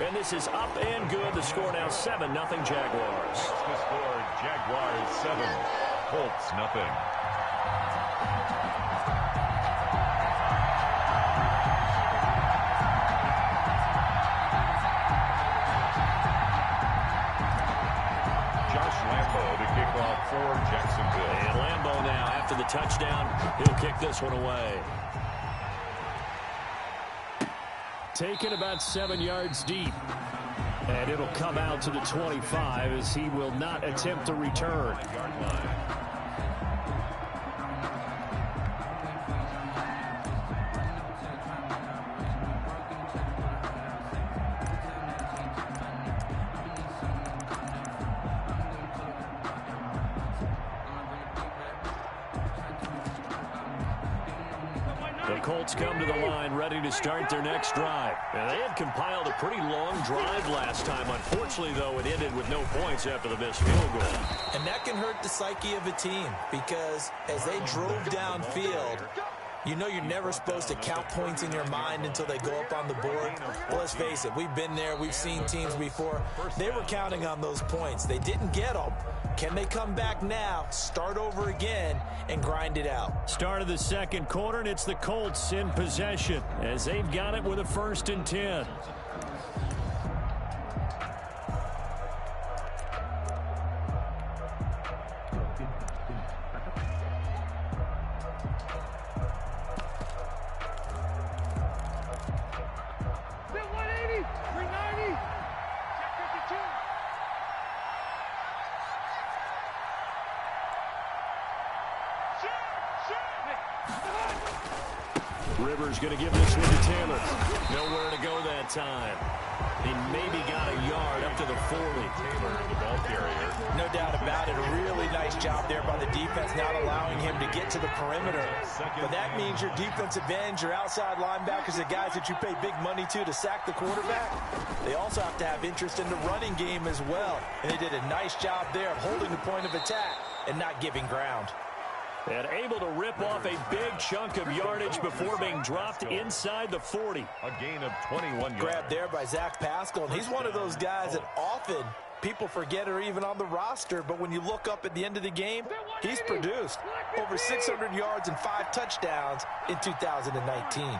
And this is up and good. The score now 7-0 Jaguars. The score, Jaguars 7, Colts nothing. For Jacksonville. And Lambeau now, after the touchdown, he'll kick this one away. Taken about 7 yards deep. And it'll come out to the 25 as he will not attempt to return. The Colts come to the line ready to start their next drive. Now, they had compiled a pretty long drive last time. Unfortunately, though, it ended with no points after the missed field goal. And that can hurt the psyche of a team because as they drove downfield, you know you're never supposed to count points in your mind until they go up on the board. Well, let's face it, we've been there. We've seen teams before. They were counting on those points. They didn't get them. Can they come back now, start over again, and grind it out? Start of the second quarter, and it's the Colts in possession as they've got it with a 1st and 10. Rivers going to give this one to Taylor. Nowhere to go that time. He maybe got a yard up to the 40. Taylor, the ball carrier. No doubt about it. A really nice job there by the defense, not allowing him to get to the perimeter. But that means your defensive ends, your outside linebackers, the guys that you pay big money to sack the quarterback, they also have to have interest in the running game as well. And they did a nice job there of holding the point of attack and not giving ground. And able to rip off a big chunk of yardage before being dropped inside the 40. A gain of 21 yards. Grabbed there by Zach Pascal. And he's one of those guys that often people forget are even on the roster. But when you look up at the end of the game, he's produced over 600 yards and 5 touchdowns in 2019.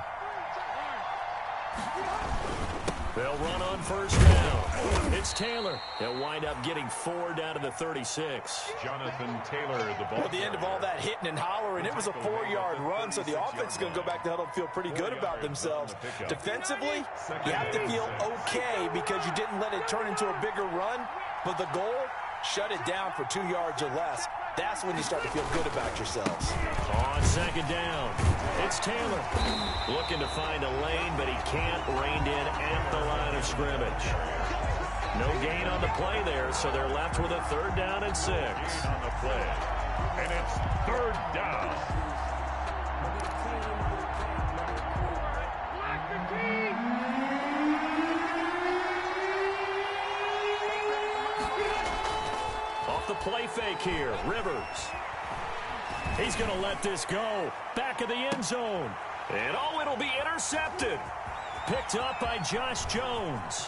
They'll run on 1st down. It's Taylor. He'll wind up getting 4 down to the 36. Jonathan Taylor, the ball. At the end of all that hitting and hollering, it was a 4-yard run, so the offense is going to go back to huddle and feel pretty good about themselves. Defensively, you have to feel okay because you didn't let it turn into a bigger run, but the goal, shut it down for 2 yards or less. That's when you start to feel good about yourselves. On 2nd down, it's Taylor. Looking to find a lane, but he can't. Reined in at the line of scrimmage. No gain on the play there, so they're left with a 3rd down and 6. On the play. And it's 3rd down. Off the play fake here, Rivers. He's going to let this go. Back of the end zone. And oh, it'll be intercepted. Picked up by Josh Jones.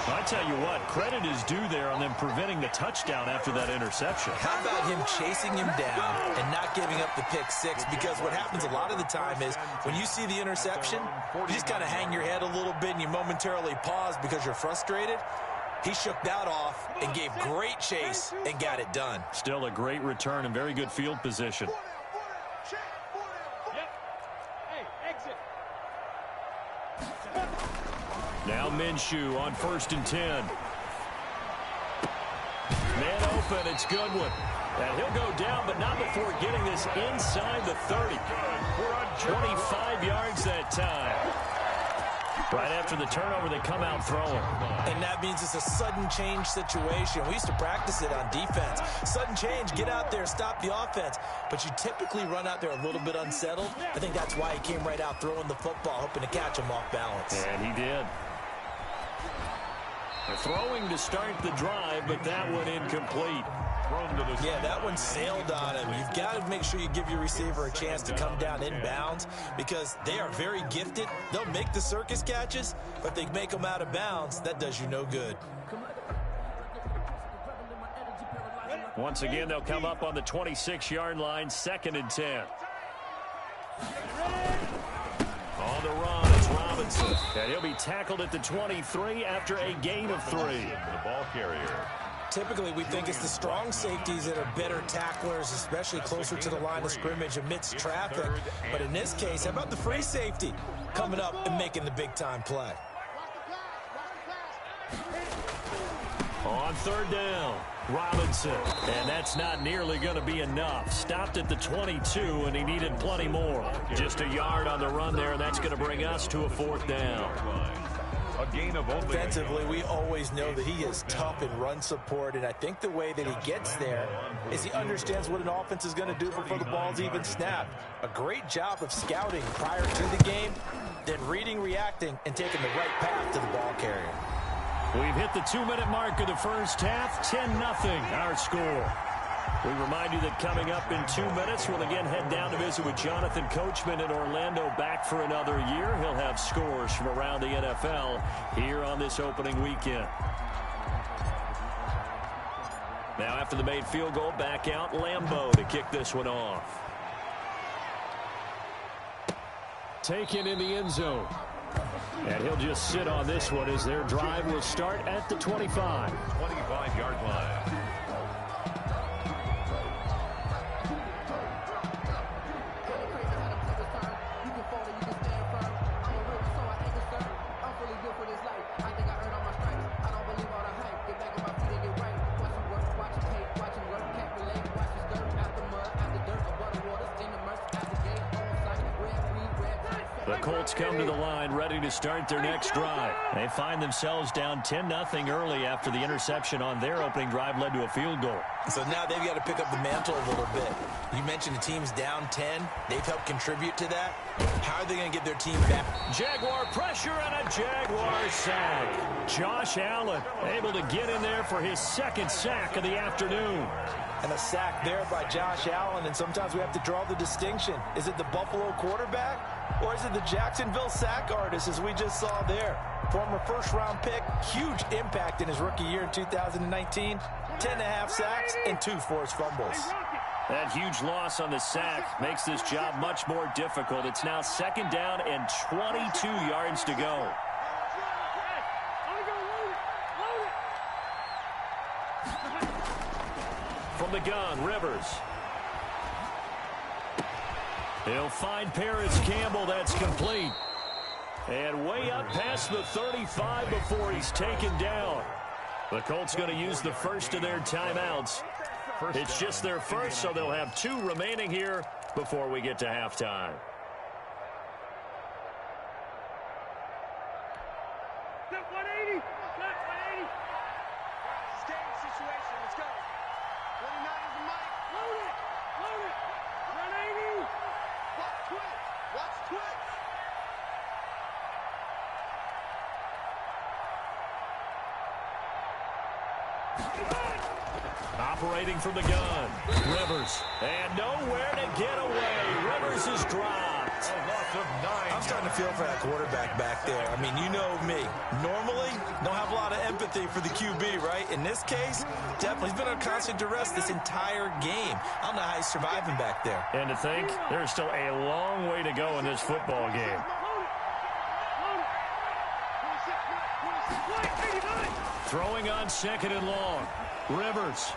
I tell you what, credit is due there on them preventing the touchdown after that interception. How about him chasing him down and not giving up the pick 6? Because what happens a lot of the time is when you see the interception, you just kind of hang your head a little bit and you momentarily pause because you're frustrated. He shook that off and gave great chase and got it done. Still a great return and very good field position. Now Minshew on 1st and 10. Man open, it's Goodwin. And he'll go down, but not before getting this inside the 30. 25 yards that time. Right after the turnover, they come out throwing. And that means it's a sudden change situation. We used to practice it on defense. Sudden change, get out there, stop the offense. But you typically run out there a little bit unsettled. I think that's why he came right out throwing the football, hoping to catch him off balance. And he did. Throwing to start the drive, but that one incomplete. thrown to the Yeah, that one sailed on him. You've got to make sure you give your receiver a chance to come down inbounds because they are very gifted. They'll make the circus catches, but they make them out of bounds. That does you no good. Once again, they'll come up on the 26-yard line, 2nd and 10. On the run, it's Robinson. And he'll be tackled at the 23 after a gain of 3. The ball carrier. Typically, we think it's the strong safeties that are better tacklers, especially closer to the line of scrimmage amidst traffic. But in this case, how about the free safety coming up and making the big-time play? On 3rd down, Robinson. And that's not nearly going to be enough. Stopped at the 22, and he needed plenty more. Just a yard on the run there, and that's going to bring us to a 4th down. A gain of only. Defensively, we always know that he is tough in run support, and I think the way that he gets there is he understands what an offense is going to do before the ball's even snapped. A great job of scouting prior to the game, then reading, reacting, and taking the right path to the ball carrier. We've hit the 2-minute mark of the first half, 10-0 our score. We remind you that coming up in 2 minutes, we'll again head down to visit with Jonathan Coachman in Orlando, back for another year. He'll have scores from around the NFL here on this opening weekend. Now after the made field goal, back out Lambeau to kick this one off. Taken in the end zone. And he'll just sit on this one as their drive will start at the 25. 25-yard line. The Colts come to the line ready to start their next drive. They find themselves down 10-0 early after the interception on their opening drive led to a field goal. So now they've got to pick up the mantle a little bit. You mentioned the team's down 10. They've helped contribute to that. How are they going to get their team back? Jaguar pressure and a Jaguar sack. Josh Allen able to get in there for his 2nd sack of the afternoon. And a sack there by Josh Allen, and sometimes we have to draw the distinction. Is it the Buffalo quarterback, or is it the Jacksonville sack artist, as we just saw there? Former first-round pick, huge impact in his rookie year in 2019, 10.5 sacks and 2 forced fumbles. That huge loss on the sack makes this job much more difficult. It's now 2nd down and 22 yards to go. From the gun, Rivers. He'll find Paris Campbell. That's complete. And way up past the 35 before he's taken down. The Colts going to use the first of their timeouts. It's just their first, so they'll have 2 remaining here before we get to halftime. Operating from the gun, Rivers, and nowhere to get away. Rivers is dropped. A loss of 9. I'm starting to feel for that quarterback back there. I mean, you know me. Normally, don't have a lot of empathy for the QB, right? In this case, definitely. He's been on constant duress this entire game. I don't know how he's surviving back there. And to think, there's still a long way to go in this football game. Throwing on 2nd and long. Rivers.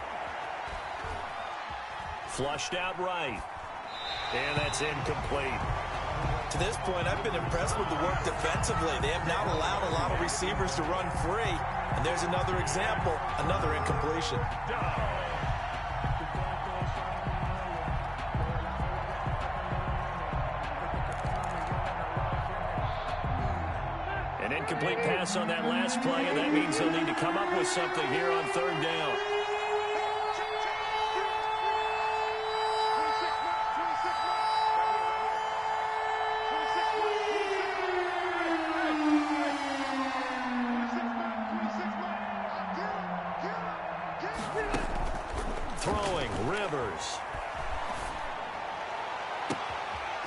Flushed out right. And that's incomplete. To this point, I've been impressed with the work defensively. They have not allowed a lot of receivers to run free. And there's another example, another incompletion. An incomplete pass on that last play, and that means they'll need to come up with something here on 3rd down.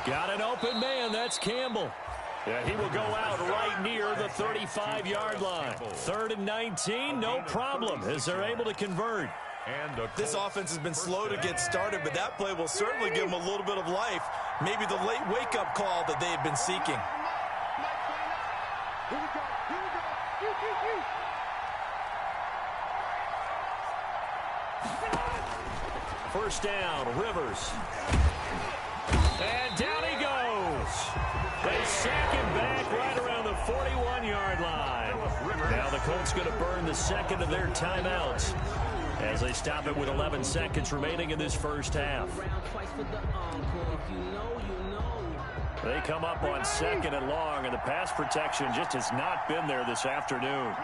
Got an open man. That's Campbell. Yeah, he will go out right near the 35-yard line. 3rd and 19, no problem, as they're able to convert. This offense has been slow to get started, but that play will certainly give them a little bit of life. Maybe the late wake-up call that they had been seeking. First down, Rivers. And down he goes. They sack him back right around the 41-yard line. Now the Colts going to burn the second of their timeouts as they stop it with 11 seconds remaining in this first half. They come up on 2nd and long, and the pass protection just has not been there this afternoon.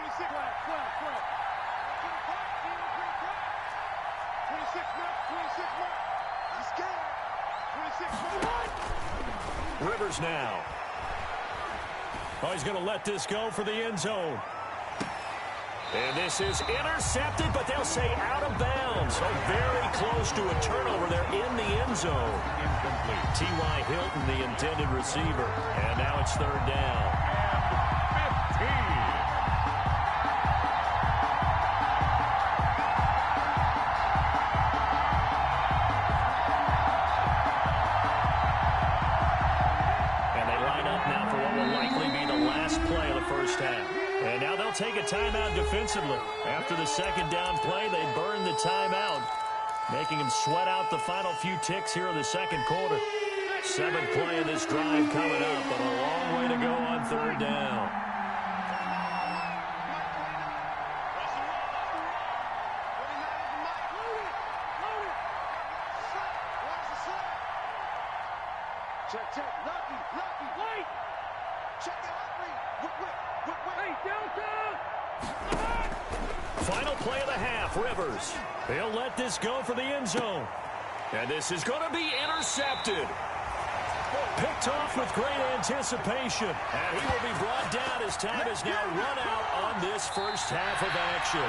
Rivers now. Oh, he's going to let this go for the end zone. And this is intercepted, but they'll say out of bounds. So very close to a turnover there in the end zone. Incomplete. T.Y. Hilton, the intended receiver. And now it's 3rd down. And 15. And now they'll take a timeout defensively. After the second down play, they burn the timeout, making them sweat out the final few ticks here in the second quarter. 7th play of this drive coming up, but a long way to go on 3rd down. Check. Lucky. Wait. Check it out. Wait. Down. Final play of the half, Rivers. He'll let this go for the end zone. And this is going to be intercepted. Picked off with great anticipation. And he will be brought down as time has now run out on this first half of action.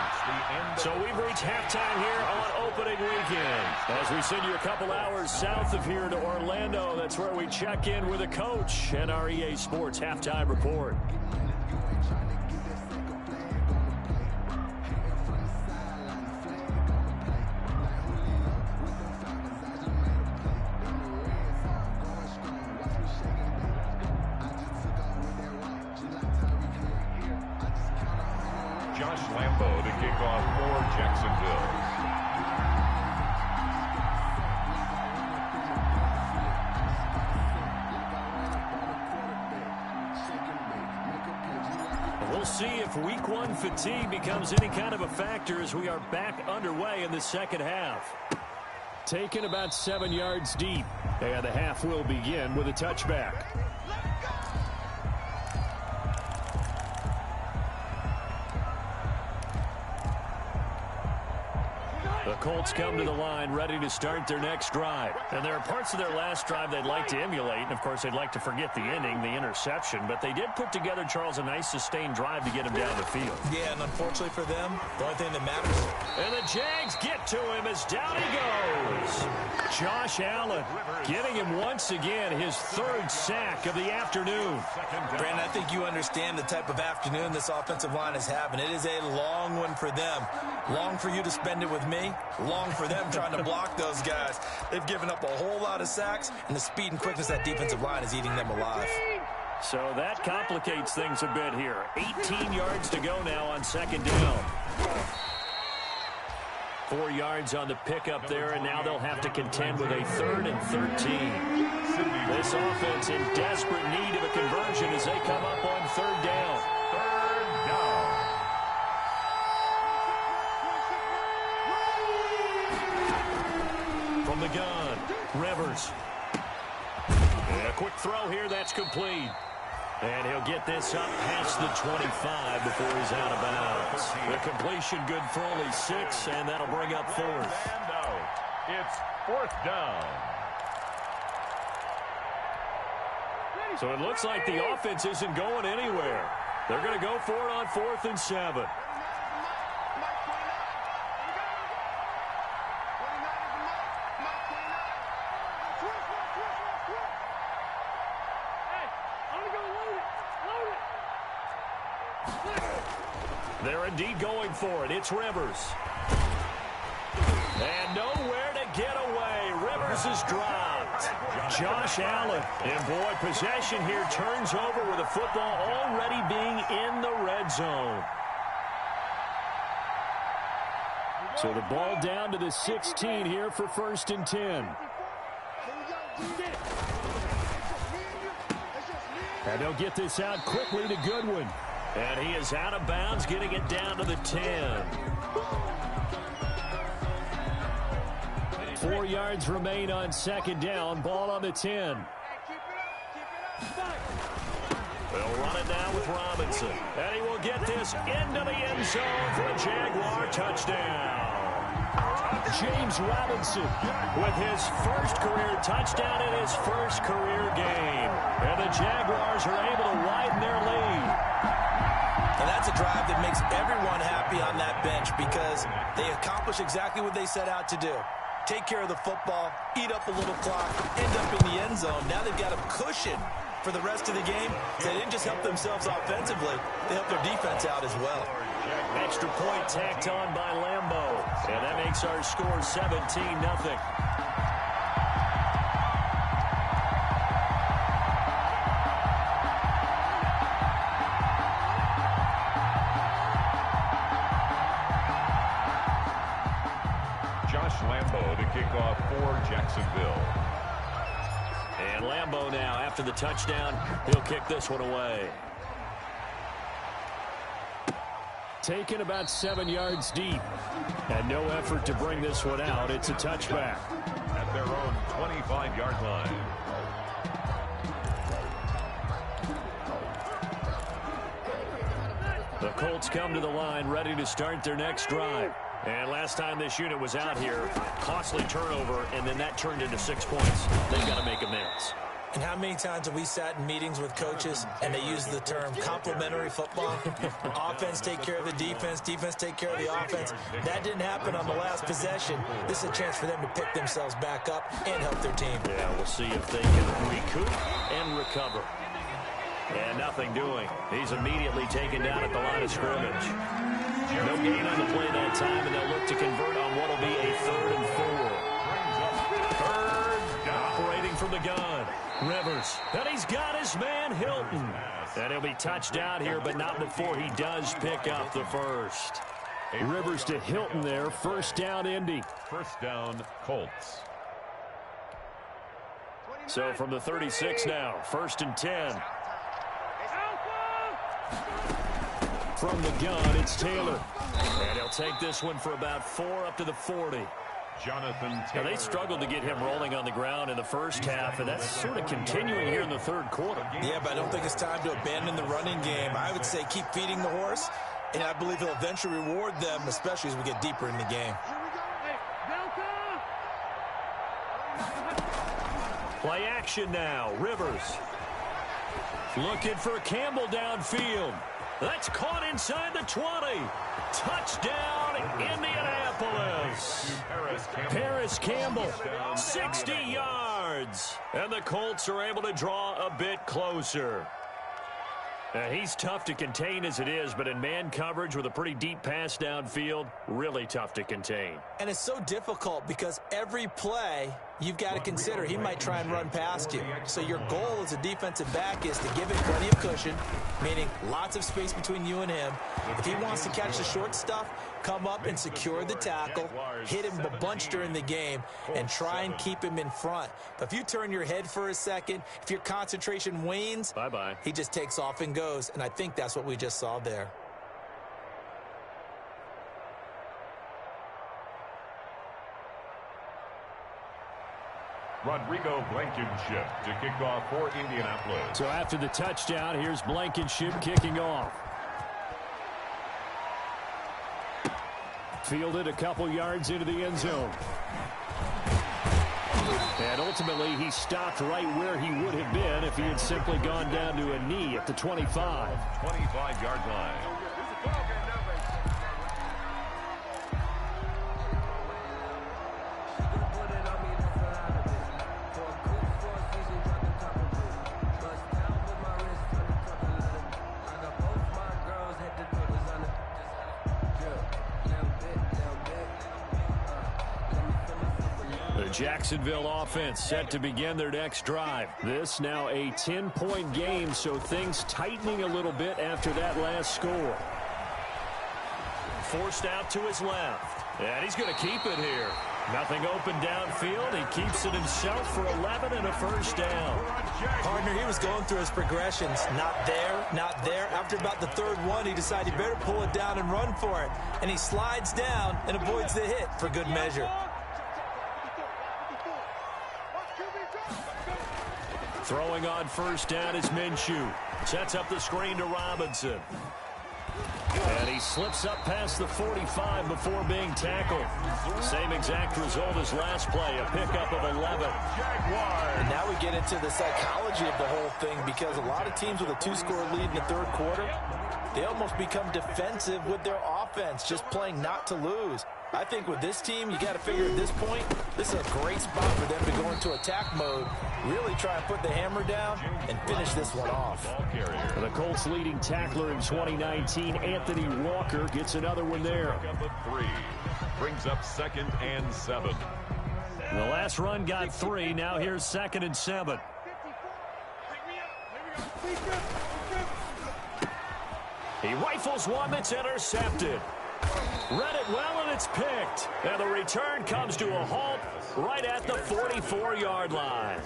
So we've reached halftime here on opening weekend. As we send you a couple hours south of here to Orlando, that's where we check in with a coach and our EA Sports halftime report. Lambo to kick off for Jacksonville. We'll see if week 1 fatigue becomes any kind of a factor as we are back underway in the second half. Taken about 7 yards deep. And the half will begin with a touchback. The Colts come to the line ready to start their next drive. And there are parts of their last drive they'd like to emulate. And, of course, they'd like to forget the ending, the interception. But they did put together, Charles, a nice sustained drive to get him down the field. Yeah, and unfortunately for them, the only thing that matters. And the Jags get to him as down he goes. Josh Allen getting him once again, his 3rd sack of the afternoon. Brandon, I think you understand the type of afternoon this offensive line is having. It is a long one for them. Long for you to spend it with me. Long for them trying to block those guys. They've given up a whole lot of sacks, and the speed and quickness of that defensive line is eating them alive. So that complicates things a bit here. 18 yards to go now on 2nd down. 4 yards on the pickup there, and now they'll have to contend with a 3rd and 13. This offense in desperate need of a conversion as they come up on 3rd down. From the gun, Rivers. And a quick throw here, that's complete. And he'll get this up past the 25 before he's out of bounds. The completion good for only 6, and that'll bring up 4th. It's 4th down. So it looks like the offense isn't going anywhere. They're going to go for it on 4th and 7. They're indeed going for it. It's Rivers. And nowhere to get away. Rivers is dropped. Josh Allen. And boy, possession here turns over with the football already being in the red zone. So the ball down to the 16 here for 1st and 10. And they'll get this out quickly to Goodwin. And he is out of bounds, getting it down to the 10. 4 yards remain on 2nd down. Ball on the 10. They'll run it now with Robinson. And he will get this into the end zone for a Jaguar touchdown. James Robinson with his first career touchdown in his first career game. And the Jaguars are able to widen their lead. And that's a drive that makes everyone happy on that bench because they accomplish exactly what they set out to do. Take care of the football, eat up a little clock, end up in the end zone. Now they've got a cushion for the rest of the game. So they didn't just help themselves offensively, they helped their defense out as well. Extra point tacked on by Lambeau. And that makes our score 17-0. Lambeau to kick off for Jacksonville. And Lambeau now, after the touchdown, he'll kick this one away. Taken about 7 yards deep. And no effort to bring this one out. It's a touchback. At their own 25-yard line. The Colts come to the line, ready to start their next drive. And last time this unit was out here, costly turnover, and then that turned into 6 points. They've got to make amends. And how many times have we sat in meetings with coaches and they use the term complementary football? Offense take care of the defense, defense take care of the offense. That didn't happen on the last possession. This is a chance for them to pick themselves back up and help their team. Yeah, we'll see if they can recoup and recover. And nothing doing. He's immediately taken down at the line of scrimmage. No gain on the play that time, and they'll look to convert on what will be a 3rd and 4. Operating from the gun. Rivers. And he's got his man, Hilton. And he'll be touched out here, but not before he does pick up the first. Rivers to Hilton there. 1st down, Indy. 1st down, Colts. So from the 36 now, 1st and 10. From the gun, it's Taylor. And he'll take this one for about 4 up to the 40. Jonathan Taylor. Now, they struggled to get him rolling on the ground in the first half, and that's sort of continuing here in the 3rd quarter. Yeah, but I don't think it's time to abandon the running game. I would say keep feeding the horse, and I believe he'll eventually reward them, especially as we get deeper in the game. Play action now. Rivers. Looking for Campbell downfield. That's caught inside the 20. Touchdown, Indianapolis. Paris Campbell, 60 yards. And the Colts are able to draw a bit closer. Now, he's tough to contain as it is, but in man coverage with a pretty deep pass downfield, really tough to contain. And it's so difficult because every play you've got to consider he might try and run past you. So your goal as a defensive back is to give him plenty of cushion, meaning lots of space between you and him. If he wants to catch the short stuff, come up and secure the tackle, hit him a bunch during the game, and try and keep him in front. But if you turn your head for a second, if your concentration wanes, bye-bye. He just takes off and goes, and I think that's what we just saw there. Rodrigo Blankenship to kick off for Indianapolis. So after the touchdown, here's Blankenship kicking off. Fielded a couple yards into the end zone. And ultimately, he stopped right where he would have been if he had simply gone down to a knee at the 25. 25-yard line. The Jacksonville offense set to begin their next drive. This now a 10-point game, so things tightening a little bit after that last score. Forced out to his left, and he's going to keep it here. Nothing open downfield. He keeps it himself for 11 and a first down. Partner, he was going through his progressions. Not there, not there. After about the third one, he decided he better pull it down and run for it. And he slides down and avoids the hit for good measure. Throwing on first down is Minshew. Sets up the screen to Robinson. And he slips up past the 45 before being tackled. Same exact result as last play, a pickup of 11. And now we get into the psychology of the whole thing, because a lot of teams with a 2-score lead in the third quarter, they almost become defensive with their offense, just playing not to lose. I think with this team, you got to figure at this point, this is a great spot for them to go into attack mode, really try and put the hammer down and finish this one off. The Colts' leading tackler in 2019, Anthony Walker, gets another one there. Three brings up 2nd and 7. The last run got 3. Now here's 2nd and 7. He rifles one that's intercepted. Read it well, and it's picked. And the return comes to a halt right at the 44-yard line.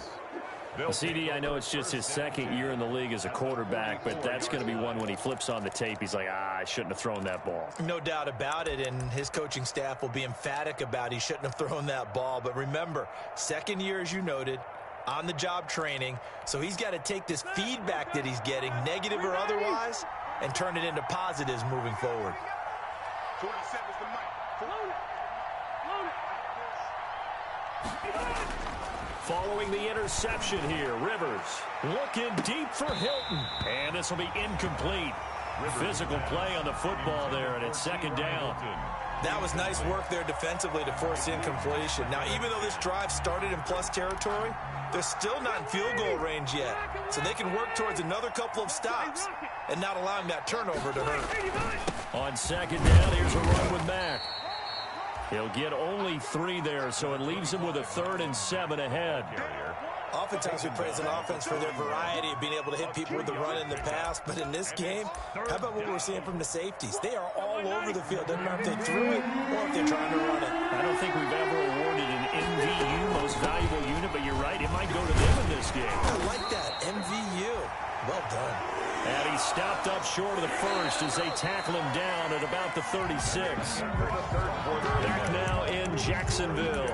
CD, I know it's just his 2nd year in the league as a quarterback, but that's going to be one when he flips on the tape, he's like, I shouldn't have thrown that ball. No doubt about it, and his coaching staff will be emphatic about he shouldn't have thrown that ball. But remember, 2nd year, as you noted, on-the-job training, so he's got to take this feedback that he's getting, negative or otherwise, and turn it into positives moving forward. 47's the mic. Load it. Following the interception here, Rivers looking deep for Hilton. And this will be incomplete. Physical play on the football there, and it's 2nd down. That was nice work there defensively to force incompletion. Now, even though this drive started in plus territory, they're still not in field goal range yet. So they can work towards another couple of stops and not allowing that turnover to hurt. On 2nd down, here's a run with Mack. He'll get only 3 there, so it leaves him with a 3rd and 7 ahead. Oftentimes we praise an offense for their variety of being able to hit people with the run in the past, but in this game, how about what we're seeing from the safeties? They are all over the field. Doesn't matter if they threw it or if they're trying to run it. I don't think we've ever awarded an MVU, most valuable unit, but you're right, it might go to them in this game. I like that, MVU. Well done. And he stopped up short of the first as they tackle him down at about the 36. Back now in Jacksonville.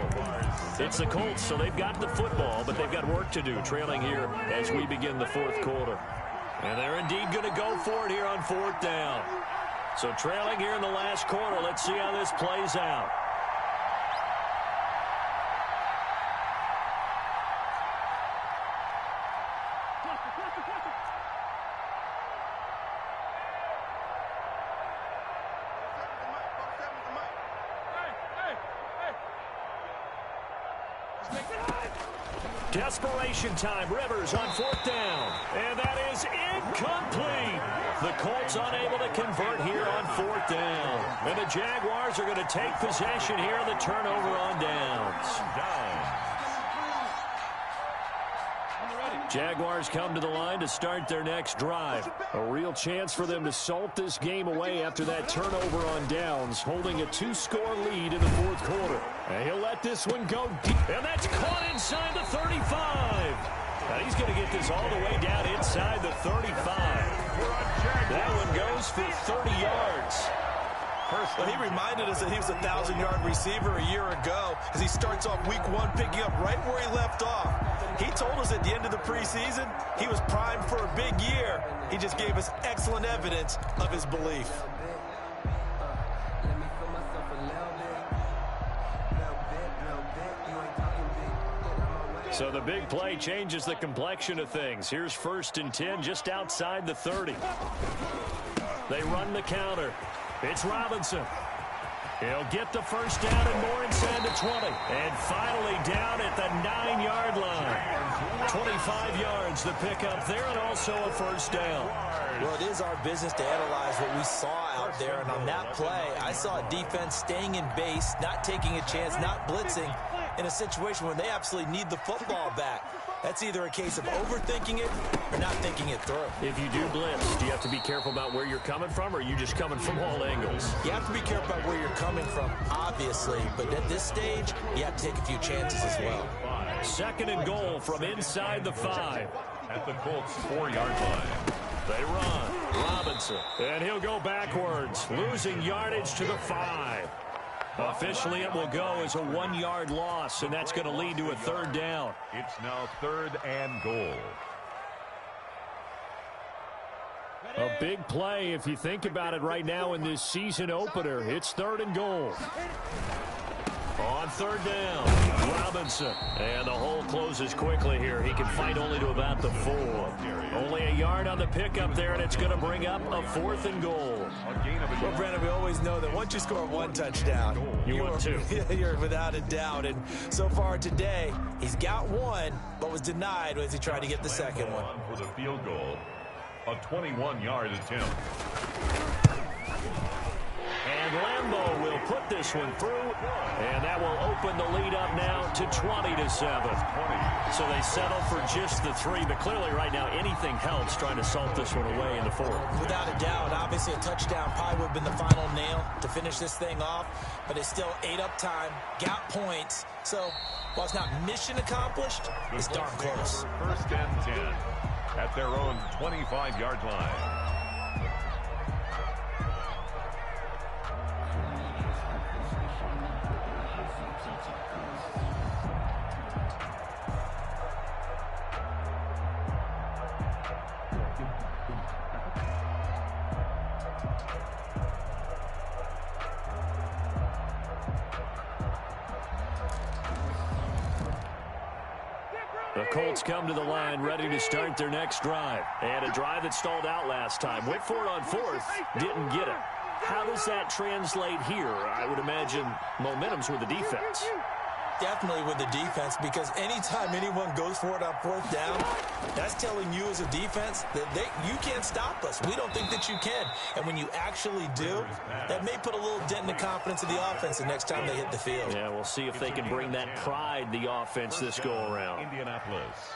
It's the Colts, so they've got the football, but they've got work to do, trailing here as we begin the 4th quarter. And they're indeed going to go for it here on 4th down. So trailing here in the last quarter, let's see how this plays out. Desperation time. Rivers on 4th down. And that is incomplete. The Colts unable to convert here on 4th down. And the Jaguars are going to take possession here on the turnover on downs. Jaguars come to the line to start their next drive. A real chance for them to salt this game away after that turnover on downs, holding a 2-score lead in the 4th quarter. And he'll let this one go deep. And that's caught inside the 35. And he's going to get this all the way down inside the 35. That one goes for 30 yards. Well, he reminded us that he was a 1,000-yard receiver a year ago as he starts off week 1 picking up right where he left off. He told us at the end of the preseason he was primed for a big year. He just gave us excellent evidence of his belief. So the big play changes the complexion of things. Here's 1st and 10 just outside the 30. They run the counter. It's Robinson. He'll get the first down and more inside the 20. And finally down at the 9-yard line. 25 yards the pickup there, and also a first down. Well, it is our business to analyze what we saw out there. And on that play, I saw a defense staying in base, not taking a chance, not blitzing, in a situation where they absolutely need the football back. That's either a case of overthinking it or not thinking it through. If you do blitz, do you have to be careful about where you're coming from, or are you just coming from all angles? You have to be careful about where you're coming from, obviously, but at this stage, you have to take a few chances as well. 2nd and goal from inside the 5. At the Colts' 4-yard line. They run. Robinson. And he'll go backwards, losing yardage to the 5. Officially, it will go as a 1-yard loss, and that's going to lead to a 3rd down. It's now 3rd and goal. A big play if you think about it right now in this season opener. It's 3rd and goal. On 3rd down, Robinson. And the hole closes quickly here. He can fight only to about the 4. Only a yard on the pickup there, and it's going to bring up a 4th and goal. Well, Brandon, we always know that once you score 1 touchdown, you want 2. You're without a doubt. And so far today, he's got 1, but was denied as he tried to get the 2nd one. For the field goal, a 21-yard attempt. And Lambeau will put this one through, and that will open the lead up now to 20-7. So they settle for just the 3, but clearly right now anything helps trying to salt this one away in the 4th. Without a doubt, obviously a touchdown probably would have been the final nail to finish this thing off, but it's still ate up time, got points. So while it's not mission accomplished, it's darn close. 1st and 10 at their own 25-yard line. The Colts come to the line ready to start their next drive. And a drive that stalled out last time. Went for it on 4th, didn't get it. How does that translate here? I would imagine momentum's with the defense. Definitely with the defense, because anytime anyone goes for it on 4th down, that's telling you as a defense that you can't stop us. We don't think that you can. And when you actually do, that may put a little dent in the confidence of the offense the next time they hit the field. Yeah, we'll see if they can bring that pride, the offense, this go-around. Indianapolis.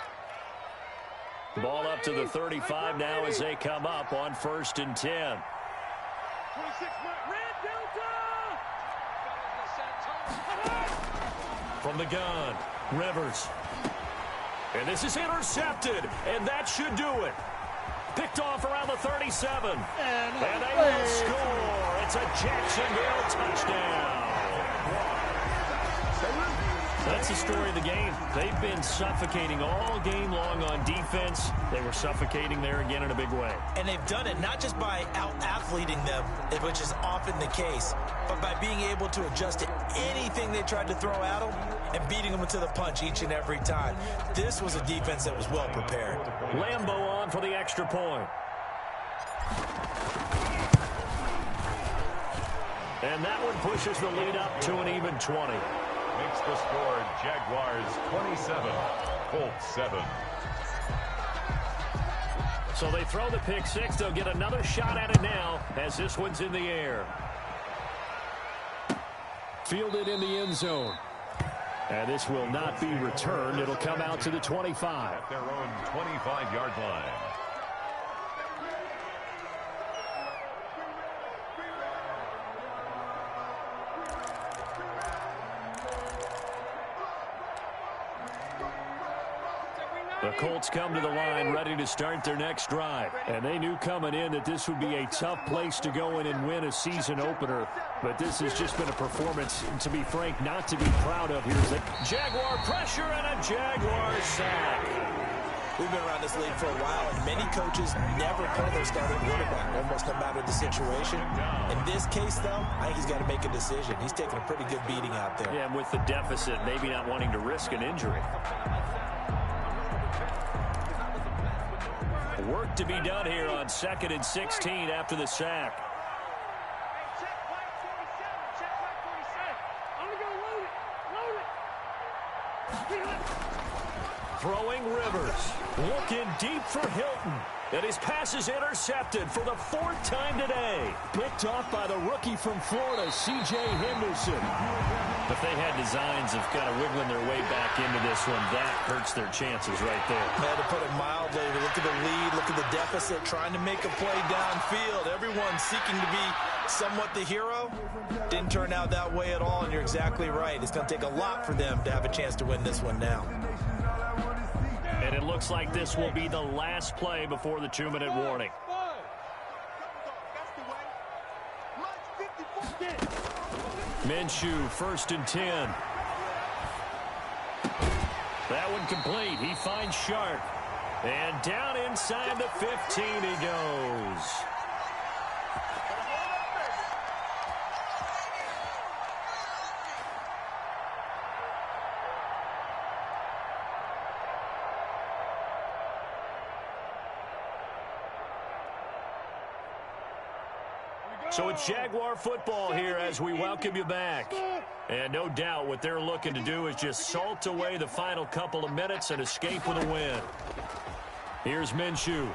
Ball up to the 35 now as they come up on 1st and 10. 26, Red Delta! From the gun, Rivers. And this is intercepted, and that should do it. Picked off around the 37. And they will score. It's a Jacksonville touchdown. That's the story of the game. They've been suffocating all game long on defense. They were suffocating there again in a big way. And they've done it not just by out-athleting them, which is often the case, but by being able to adjust to anything they tried to throw at them and beating them to the punch each and every time. This was a defense that was well prepared. Lambeau on for the extra point. And that one pushes the lead up to an even 20. Makes the score Jaguars 27, Colts 7. So they throw the pick 6. They'll get another shot at it now as this one's in the air. Fielded in the end zone. And this will not be returned. It'll come out to the 25. At their own 25-yard line. The Colts come to the line ready to start their next drive. And they knew coming in that this would be a tough place to go in and win a season opener. But this has just been a performance, to be frank, not to be proud of. Here's the Jaguar pressure and a Jaguar sack. We've been around this league for a while, and many coaches never play their starting quarterback, almost no matter the situation. In this case, though, I think he's got to make a decision. He's taking a pretty good beating out there. Yeah, and with the deficit, maybe not wanting to risk an injury. Work to be done here on 2nd and 16 after the sack. Check white 47. Check white 47. I'm going to go load it. Throwing Rivers. Looking deep for Hilton. And his pass is intercepted for the 4th time today. Picked off by the rookie from Florida, C.J. Henderson. If they had designs of kind of wiggling their way back into this one, that hurts their chances right there. Man, to put it mildly, look at the lead, look at the deficit, trying to make a play downfield. Everyone seeking to be somewhat the hero. Didn't turn out that way at all, and you're exactly right. It's going to take a lot for them to have a chance to win this one now. And it looks like this will be the last play before the 2-minute warning. Minshew, 1st and 10. That one complete. He finds Sharp. And down inside the 15 he goes. So it's Jaguar football here as we welcome you back. And no doubt what they're looking to do is just salt away the final couple of minutes and escape with a win. Here's Minshew.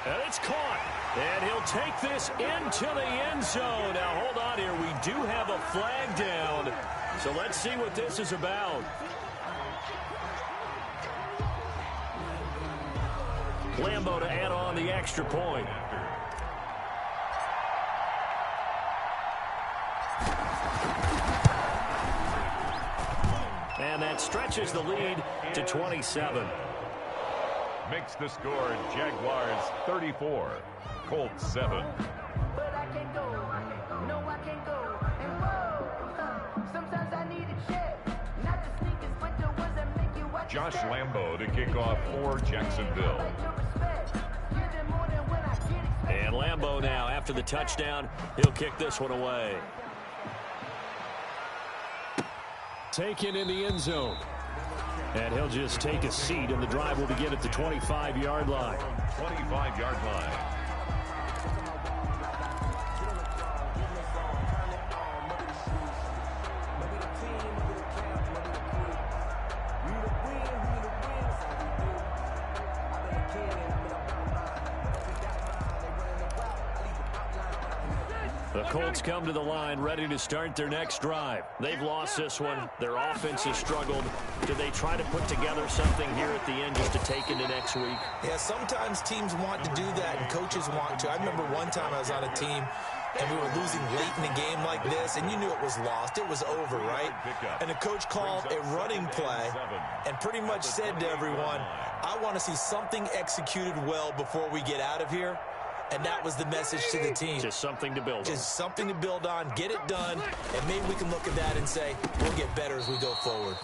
And it's caught. And he'll take this into the end zone. Now hold on here. We do have a flag down. So let's see what this is about. Lambeau to add on the extra point. And that stretches the lead to 27. Makes the score Jaguars 34, Colts 7. But I can't go, no I can't go, and whoa, sometimes I need a check, not the sneakers but the ones that make you watch. Josh Lambeau to kick off for Jacksonville. And Lambeau now, after the touchdown, he'll kick this one away. Taken in the end zone. And he'll just take a seat, and the drive will begin at the 25-yard line. 25-yard line. The Colts come to the line ready to start their next drive. They've lost this one. Their offense has struggled. Do they try to put together something here at the end just to take into next week? Yeah, sometimes teams want to do that and coaches want to. I remember one time I was on a team and we were losing late in a game like this, and you knew it was lost. It was over, right? And the coach called a running play and pretty much said to everyone, I want to see something executed well before we get out of here. And that was the message to the team. Just something to build on. Just something to build on, get it done, and maybe we can look at that and say, we'll get better as we go forward.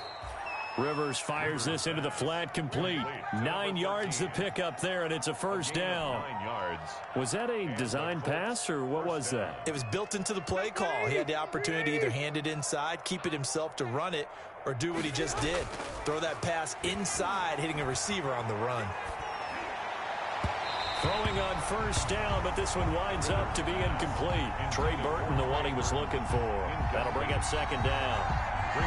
Rivers fires this into the flat, complete. 9 yards to pick up there, and it's a first down. 9 yards. Was that a design pass, or what was that? It was built into the play call. He had the opportunity to either hand it inside, keep it himself to run it, or do what he just did. Throw that pass inside, hitting a receiver on the run. Throwing on first down, but this one winds up to be incomplete. Trey Burton, the one he was looking for. That'll bring up second down.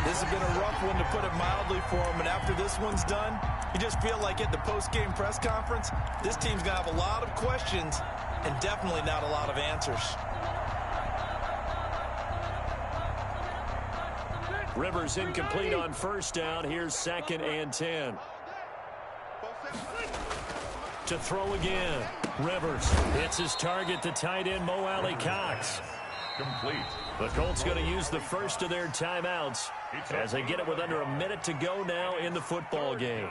This has been a rough one, to put it mildly, for him. And after this one's done, you just feel like at the post-game press conference, this team's going to have a lot of questions and definitely not a lot of answers. Rivers incomplete on first down. Here's 2nd and 10. To throw again. Rivers hits his target, the tight end, Mo Alley-Cox. Complete. The Colts going to use the first of their timeouts as they get it with under a minute to go now in the football game.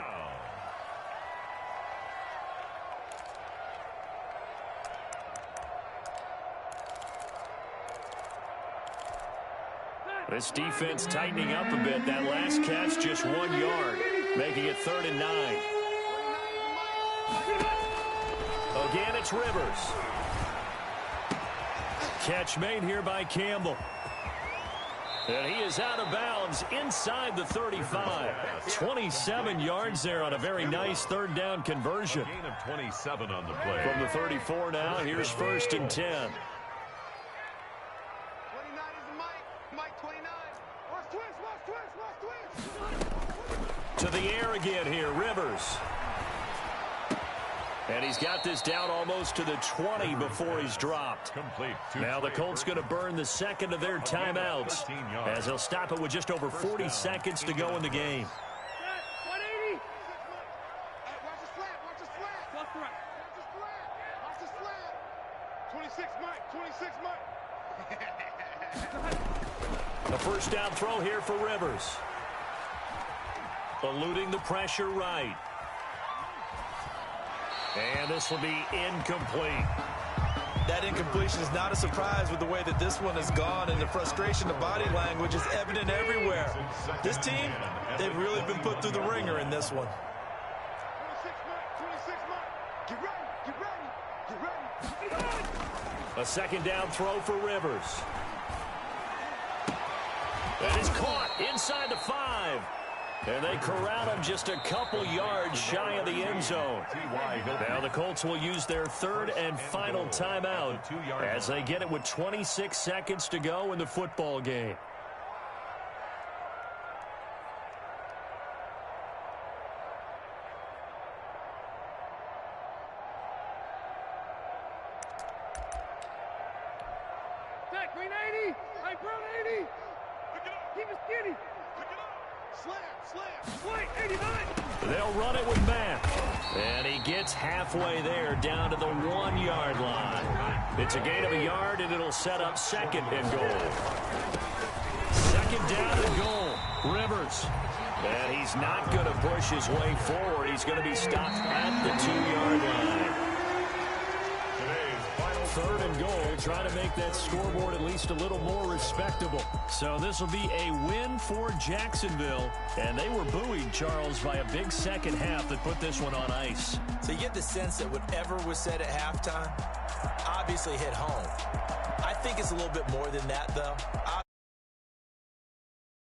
This defense tightening up a bit. That last catch just 1 yard, making it 3rd and 9. Again, it's Rivers. Catch made here by Campbell. And he is out of bounds inside the 35. 27 yards there on a very nice 3rd down conversion. Gain of 27 on the play. From the 34 now, here's 1st and 10. 29 is Mike 29. Watch twist. To the air again here, Rivers. And he's got this down almost to the 20 before he's dropped. Complete. Now the Colts going to burn the second of their timeouts as they'll stop it with just over 40 seconds to go in the game. 180. Watch the flat. Watch the flat. Watch the flat. 26, Mike. 26, Mike. A first down throw here for Rivers. Eluding the pressure right. And this will be incomplete. That incompletion is not a surprise with the way that this one has gone, and the frustration of body language is evident everywhere. This team, they've really been put through the ringer in this one. 26, Mike. Get ready. Get ready. A second down throw for Rivers. That is caught inside the 5. And they corral him just a couple yards shy of the end zone. Now the Colts will use their third and final timeout as they get it with 26 seconds to go in the football game. Back, green 80. Right, brown 80. Keep it skinny. Slam. Wait, 89. They'll run it with Matt. And he gets halfway there down to the 1-yard line. It's a gain of a yard, and it'll set up second and goal. Second down and goal. Rivers. And he's not going to push his way forward. He's going to be stopped at the 2-yard line. Third and goal, trying to make that scoreboard at least a little more respectable. So this will be a win for Jacksonville. And they were buoyed, Charles, by a big second half that put this one on ice. So you get the sense that whatever was said at halftime obviously hit home. I think it's a little bit more than that, though.